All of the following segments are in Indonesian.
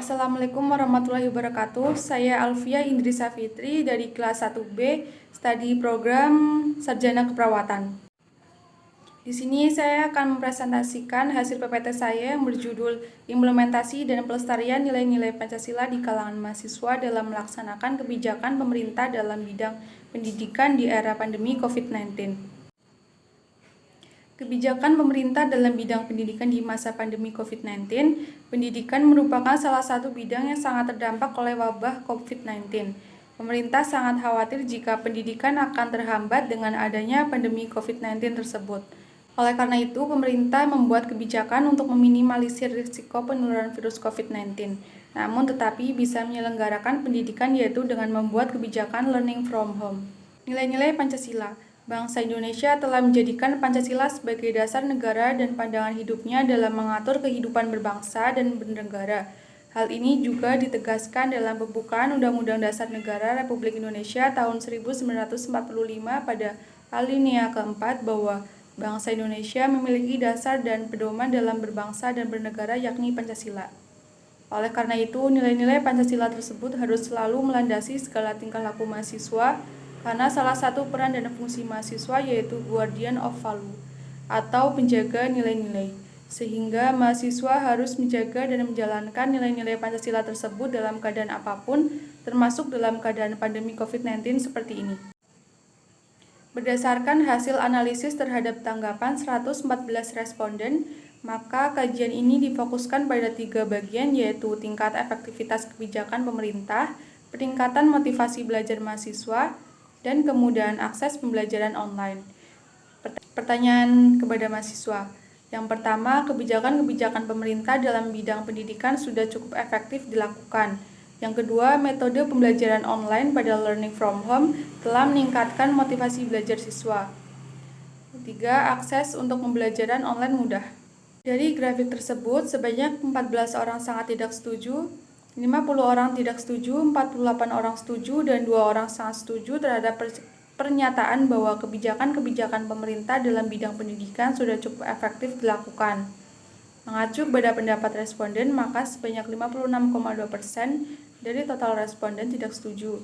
Assalamualaikum warahmatullahi wabarakatuh. Saya Alfia Indrisa Fitri dari kelas 1B, studi program Sarjana Keperawatan. Di sini saya akan mempresentasikan hasil PPT saya yang berjudul Implementasi dan Pelestarian Nilai-nilai Pancasila di kalangan mahasiswa dalam melaksanakan kebijakan pemerintah dalam bidang pendidikan di era pandemi COVID-19. Kebijakan pemerintah dalam bidang pendidikan di masa pandemi COVID-19, pendidikan merupakan salah satu bidang yang sangat terdampak oleh wabah COVID-19. Pemerintah sangat khawatir jika pendidikan akan terhambat dengan adanya pandemi COVID-19 tersebut. Oleh karena itu, pemerintah membuat kebijakan untuk meminimalisir risiko penularan virus COVID-19. Namun tetapi bisa menyelenggarakan pendidikan yaitu dengan membuat kebijakan learning from home. Nilai-nilai Pancasila. Bangsa Indonesia telah menjadikan Pancasila sebagai dasar negara dan pandangan hidupnya dalam mengatur kehidupan berbangsa dan bernegara. Hal ini juga ditegaskan dalam pembukaan Undang-Undang Dasar Negara Republik Indonesia tahun 1945 pada alinea keempat bahwa bangsa Indonesia memiliki dasar dan pedoman dalam berbangsa dan bernegara yakni Pancasila. Oleh karena itu, nilai-nilai Pancasila tersebut harus selalu melandasi segala tingkah laku mahasiswa, karena salah satu peran dan fungsi mahasiswa yaitu guardian of value atau penjaga nilai-nilai, sehingga mahasiswa harus menjaga dan menjalankan nilai-nilai Pancasila tersebut dalam keadaan apapun, termasuk dalam keadaan pandemi COVID-19 seperti ini. Berdasarkan hasil analisis terhadap tanggapan 114 responden, maka kajian ini difokuskan pada 3 bagian yaitu tingkat efektivitas kebijakan pemerintah, peningkatan motivasi belajar mahasiswa, dan kemudahan akses pembelajaran online. Pertanyaan kepada mahasiswa. Yang pertama, kebijakan-kebijakan pemerintah dalam bidang pendidikan sudah cukup efektif dilakukan. Yang kedua, metode pembelajaran online pada learning from home telah meningkatkan motivasi belajar siswa. Ketiga, akses untuk pembelajaran online mudah. Dari grafik tersebut, sebanyak 14 orang sangat tidak setuju, 50 orang tidak setuju, 48 orang setuju, dan 2 orang sangat setuju terhadap pernyataan bahwa kebijakan-kebijakan pemerintah dalam bidang pendidikan sudah cukup efektif dilakukan. Mengacu pada pendapat responden, maka sebanyak 56,2% dari total responden tidak setuju,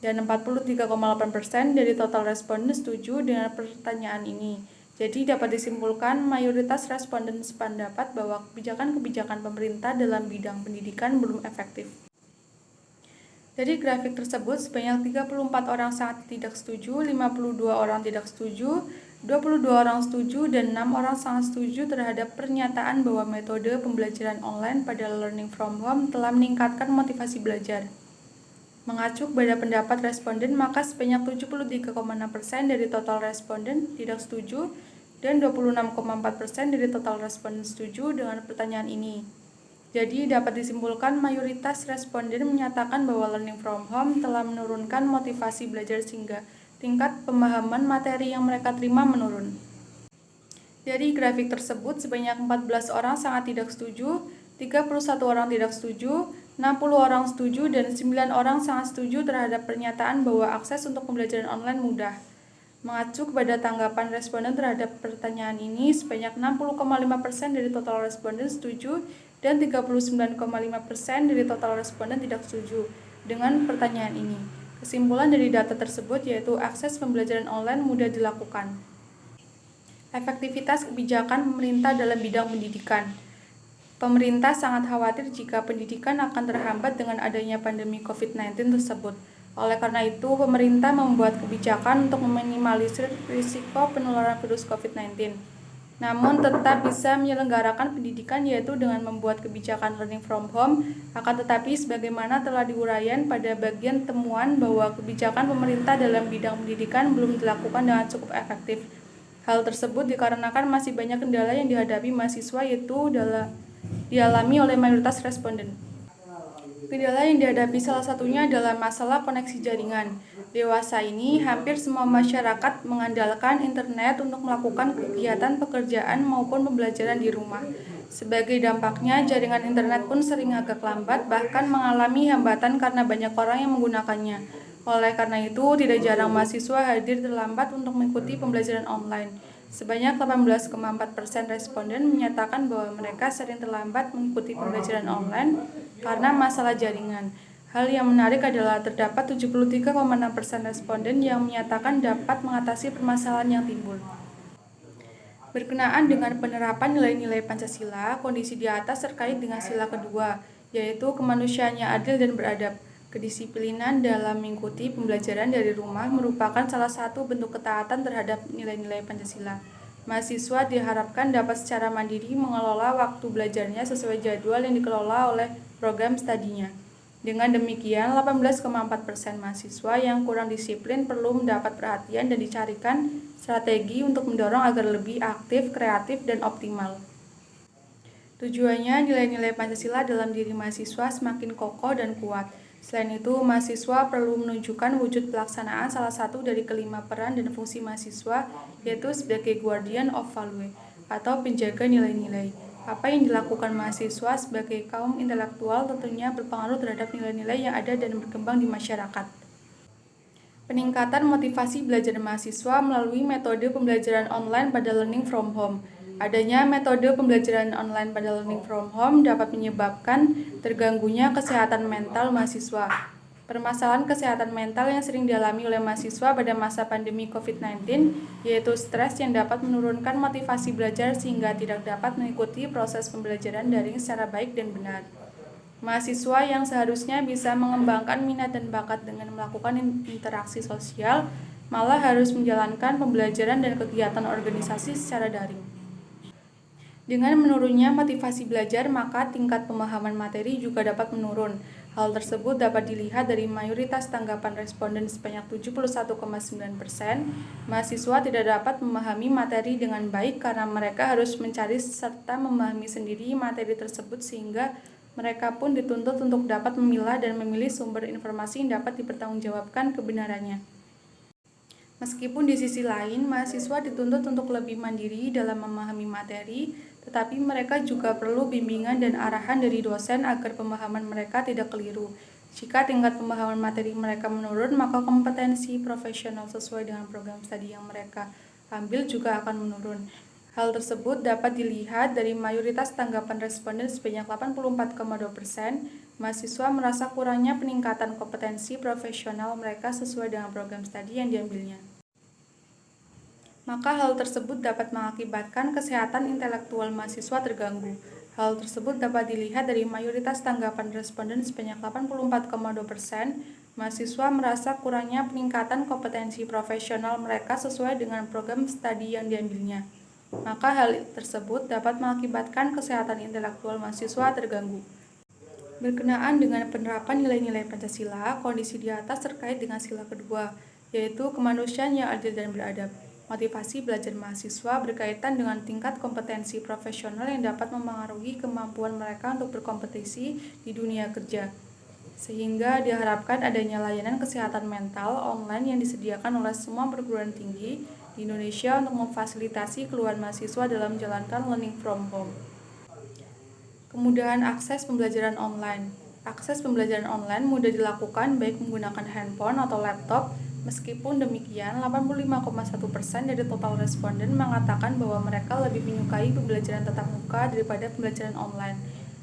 dan 43,8% dari total responden setuju dengan pertanyaan ini. Jadi dapat disimpulkan mayoritas responden sependapat bahwa kebijakan-kebijakan pemerintah dalam bidang pendidikan belum efektif. Dari grafik tersebut, sebanyak 34 orang sangat tidak setuju, 52 orang tidak setuju, 22 orang setuju, dan 6 orang sangat setuju terhadap pernyataan bahwa metode pembelajaran online pada learning from home telah meningkatkan motivasi belajar. Mengacu pada pendapat responden, maka sebanyak 73,6% dari total responden tidak setuju dan 26,4% dari total responden setuju dengan pertanyaan ini. Jadi dapat disimpulkan mayoritas responden menyatakan bahwa learning from home telah menurunkan motivasi belajar sehingga tingkat pemahaman materi yang mereka terima menurun. Dari grafik tersebut, sebanyak 14 orang sangat tidak setuju, 31 orang tidak setuju, 60 orang setuju, dan 9 orang sangat setuju terhadap pernyataan bahwa akses untuk pembelajaran online mudah. Mengacu kepada tanggapan responden terhadap pertanyaan ini, sebanyak 60,5% dari total responden setuju dan 39,5% dari total responden tidak setuju dengan pertanyaan ini. Kesimpulan dari data tersebut yaitu akses pembelajaran online mudah dilakukan. Efektivitas kebijakan pemerintah dalam bidang pendidikan. Pemerintah sangat khawatir jika pendidikan akan terhambat dengan adanya pandemi COVID-19 tersebut. Oleh karena itu, pemerintah membuat kebijakan untuk meminimalisir risiko penularan virus COVID-19. Namun tetap bisa menyelenggarakan pendidikan yaitu dengan membuat kebijakan learning from home, akan tetapi sebagaimana telah diuraikan pada bagian temuan bahwa kebijakan pemerintah dalam bidang pendidikan belum dilakukan dengan cukup efektif. Hal tersebut dikarenakan masih banyak kendala yang dihadapi mahasiswa yaitu dialami oleh mayoritas responden. Kendala yang dihadapi salah satunya adalah masalah koneksi jaringan. Dewasa ini, hampir semua masyarakat mengandalkan internet untuk melakukan kegiatan pekerjaan maupun pembelajaran di rumah. Sebagai dampaknya, jaringan internet pun sering agak lambat, bahkan mengalami hambatan karena banyak orang yang menggunakannya. Oleh karena itu, tidak jarang mahasiswa hadir terlambat untuk mengikuti pembelajaran online. Sebanyak 18,4% responden menyatakan bahwa mereka sering terlambat mengikuti pembelajaran online, karena masalah jaringan. Hal yang menarik adalah terdapat 73,6% responden yang menyatakan dapat mengatasi permasalahan yang timbul. Berkenaan dengan penerapan nilai-nilai Pancasila, kondisi di atas terkait dengan sila kedua, yaitu kemanusiaan yang adil dan beradab. Kedisiplinan dalam mengikuti pembelajaran dari rumah merupakan salah satu bentuk ketaatan terhadap nilai-nilai Pancasila. Mahasiswa diharapkan dapat secara mandiri mengelola waktu belajarnya sesuai jadwal yang dikelola oleh program studinya. Dengan demikian, 18,4% mahasiswa yang kurang disiplin perlu mendapat perhatian dan dicarikan strategi untuk mendorong agar lebih aktif, kreatif, dan optimal. Tujuannya, nilai-nilai Pancasila dalam diri mahasiswa semakin kokoh dan kuat. Selain itu, mahasiswa perlu menunjukkan wujud pelaksanaan salah satu dari kelima peran dan fungsi mahasiswa, yaitu sebagai guardian of value, atau penjaga nilai-nilai. Apa yang dilakukan mahasiswa sebagai kaum intelektual tentunya berpengaruh terhadap nilai-nilai yang ada dan berkembang di masyarakat. Peningkatan motivasi belajar mahasiswa melalui metode pembelajaran online pada learning from home. Adanya metode pembelajaran online pada learning from home dapat menyebabkan terganggunya kesehatan mental mahasiswa. Permasalahan kesehatan mental yang sering dialami oleh mahasiswa pada masa pandemi COVID-19 yaitu stres yang dapat menurunkan motivasi belajar sehingga tidak dapat mengikuti proses pembelajaran daring secara baik dan benar. Mahasiswa yang seharusnya bisa mengembangkan minat dan bakat dengan melakukan interaksi sosial malah harus menjalankan pembelajaran dan kegiatan organisasi secara daring. Dengan menurunnya motivasi belajar, maka tingkat pemahaman materi juga dapat menurun. Hal tersebut dapat dilihat dari mayoritas tanggapan responden sebanyak 71,9%. Mahasiswa tidak dapat memahami materi dengan baik karena mereka harus mencari serta memahami sendiri materi tersebut sehingga mereka pun dituntut untuk dapat memilah dan memilih sumber informasi yang dapat dipertanggungjawabkan kebenarannya. Meskipun di sisi lain, mahasiswa dituntut untuk lebih mandiri dalam memahami materi, tetapi mereka juga perlu bimbingan dan arahan dari dosen agar pemahaman mereka tidak keliru. Jika tingkat pemahaman materi mereka menurun, maka kompetensi profesional sesuai dengan program studi yang mereka ambil juga akan menurun. Hal tersebut dapat dilihat dari mayoritas tanggapan responden sebanyak 84,2%. Mahasiswa merasa kurangnya peningkatan kompetensi profesional mereka sesuai dengan program studi yang diambilnya. Maka hal tersebut dapat mengakibatkan kesehatan intelektual mahasiswa terganggu. Hal tersebut dapat dilihat dari mayoritas tanggapan responden sebanyak 84,2%. Mahasiswa merasa kurangnya peningkatan kompetensi profesional mereka sesuai dengan program studi yang diambilnya. Maka hal tersebut dapat mengakibatkan kesehatan intelektual mahasiswa terganggu. Berkenaan dengan penerapan nilai-nilai Pancasila, kondisi di atas terkait dengan sila kedua, yaitu kemanusiaan yang adil dan beradab. Motivasi belajar mahasiswa berkaitan dengan tingkat kompetensi profesional yang dapat memengaruhi kemampuan mereka untuk berkompetisi di dunia kerja. Sehingga diharapkan adanya layanan kesehatan mental online yang disediakan oleh semua perguruan tinggi di Indonesia untuk memfasilitasi keluhan mahasiswa dalam menjalankan learning from home. Kemudahan akses pembelajaran online. Akses pembelajaran online mudah dilakukan baik menggunakan handphone atau laptop. Meskipun demikian, 85,1% dari total responden mengatakan bahwa mereka lebih menyukai pembelajaran tatap muka daripada pembelajaran online.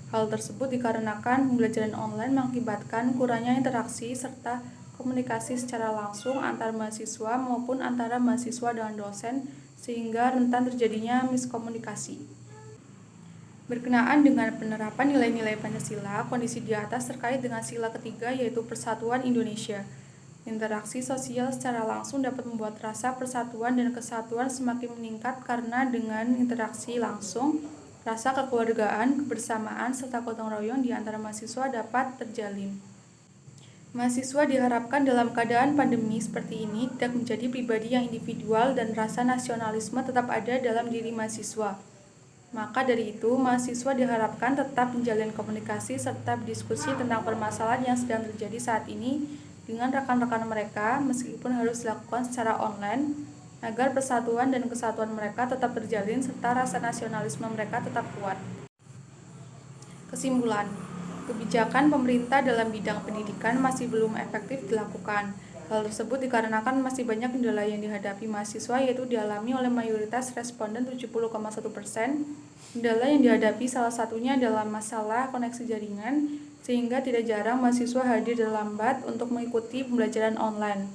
Hal tersebut dikarenakan pembelajaran online mengakibatkan kurangnya interaksi serta komunikasi secara langsung antar mahasiswa maupun antara mahasiswa dengan dosen sehingga rentan terjadinya miskomunikasi. Berkenaan dengan penerapan nilai-nilai Pancasila, kondisi di atas terkait dengan sila ketiga yaitu Persatuan Indonesia. Interaksi sosial secara langsung dapat membuat rasa persatuan dan kesatuan semakin meningkat karena dengan interaksi langsung, rasa kekeluargaan, kebersamaan, serta gotong royong di antara mahasiswa dapat terjalin. Mahasiswa diharapkan dalam keadaan pandemi seperti ini tidak menjadi pribadi yang individual dan rasa nasionalisme tetap ada dalam diri mahasiswa. Maka dari itu, mahasiswa diharapkan tetap menjalin komunikasi serta berdiskusi tentang permasalahan yang sedang terjadi saat ini dengan rekan-rekan mereka meskipun harus dilakukan secara online agar persatuan dan kesatuan mereka tetap terjalin serta rasa nasionalisme mereka tetap kuat. Kesimpulan, kebijakan pemerintah dalam bidang pendidikan masih belum efektif dilakukan. Hal tersebut dikarenakan masih banyak kendala yang dihadapi mahasiswa yaitu dialami oleh mayoritas responden 70,1%. Kendala yang dihadapi salah satunya adalah masalah koneksi jaringan sehingga tidak jarang mahasiswa hadir terlambat untuk mengikuti pembelajaran online.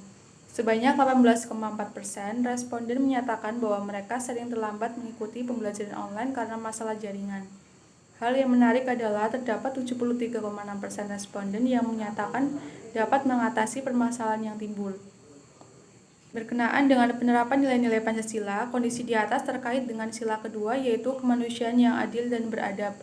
Sebanyak 18,4% responden menyatakan bahwa mereka sering terlambat mengikuti pembelajaran online karena masalah jaringan. Hal yang menarik adalah terdapat 73,6% responden yang menyatakan dapat mengatasi permasalahan yang timbul. Berkenaan dengan penerapan nilai-nilai Pancasila, kondisi di atas terkait dengan sila kedua yaitu kemanusiaan yang adil dan beradab.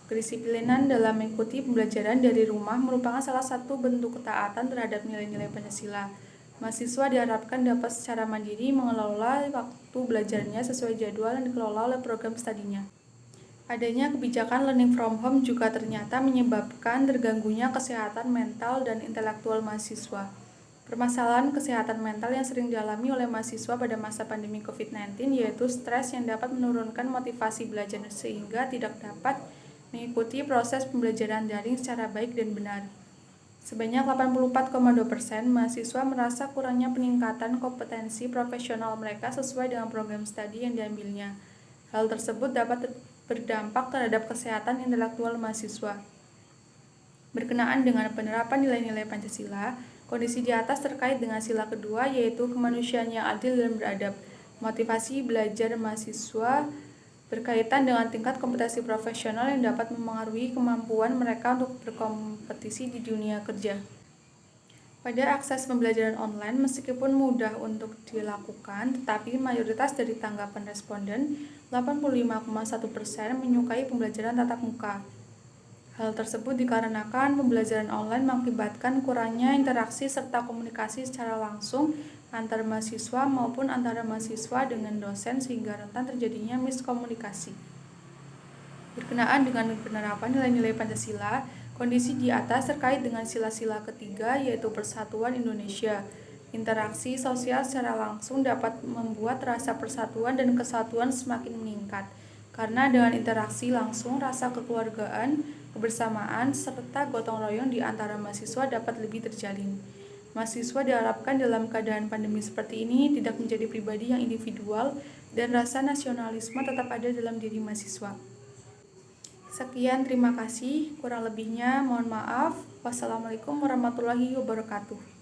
Kedisiplinan dalam mengikuti pembelajaran dari rumah merupakan salah satu bentuk ketaatan terhadap nilai-nilai Pancasila. Mahasiswa diharapkan dapat secara mandiri mengelola waktu belajarnya sesuai jadwal yang dikelola oleh program studinya. Adanya kebijakan learning from home juga ternyata menyebabkan terganggunya kesehatan mental dan intelektual mahasiswa. Permasalahan kesehatan mental yang sering dialami oleh mahasiswa pada masa pandemi COVID-19 yaitu stres yang dapat menurunkan motivasi belajar sehingga tidak dapat mengikuti proses pembelajaran daring secara baik dan benar. Sebanyak 84,2% mahasiswa merasa kurangnya peningkatan kompetensi profesional mereka sesuai dengan program studi yang diambilnya. Hal tersebut dapat berdampak terhadap kesehatan intelektual mahasiswa. Berkenaan dengan penerapan nilai-nilai Pancasila, kondisi di atas terkait dengan sila kedua yaitu kemanusiaan yang adil dan beradab. Motivasi belajar mahasiswa berkaitan dengan tingkat kompetensi profesional yang dapat memengaruhi kemampuan mereka untuk berkompetisi di dunia kerja. Pada akses pembelajaran online, meskipun mudah untuk dilakukan, tetapi mayoritas dari tanggapan responden, 85,1% menyukai pembelajaran tatap muka. Hal tersebut dikarenakan pembelajaran online mengakibatkan kurangnya interaksi serta komunikasi secara langsung antar mahasiswa maupun antara mahasiswa dengan dosen sehingga rentan terjadinya miskomunikasi. Berkenaan dengan penerapan nilai-nilai Pancasila, kondisi di atas terkait dengan sila-sila ketiga yaitu persatuan Indonesia. Interaksi sosial secara langsung dapat membuat rasa persatuan dan kesatuan semakin meningkat. Karena dengan interaksi langsung, rasa kekeluargaan, kebersamaan, serta gotong royong di antara mahasiswa dapat lebih terjalin. Mahasiswa diharapkan dalam keadaan pandemi seperti ini tidak menjadi pribadi yang individual dan rasa nasionalisme tetap ada dalam diri mahasiswa. Sekian, terima kasih. Kurang lebihnya mohon maaf. Wassalamualaikum warahmatullahi wabarakatuh.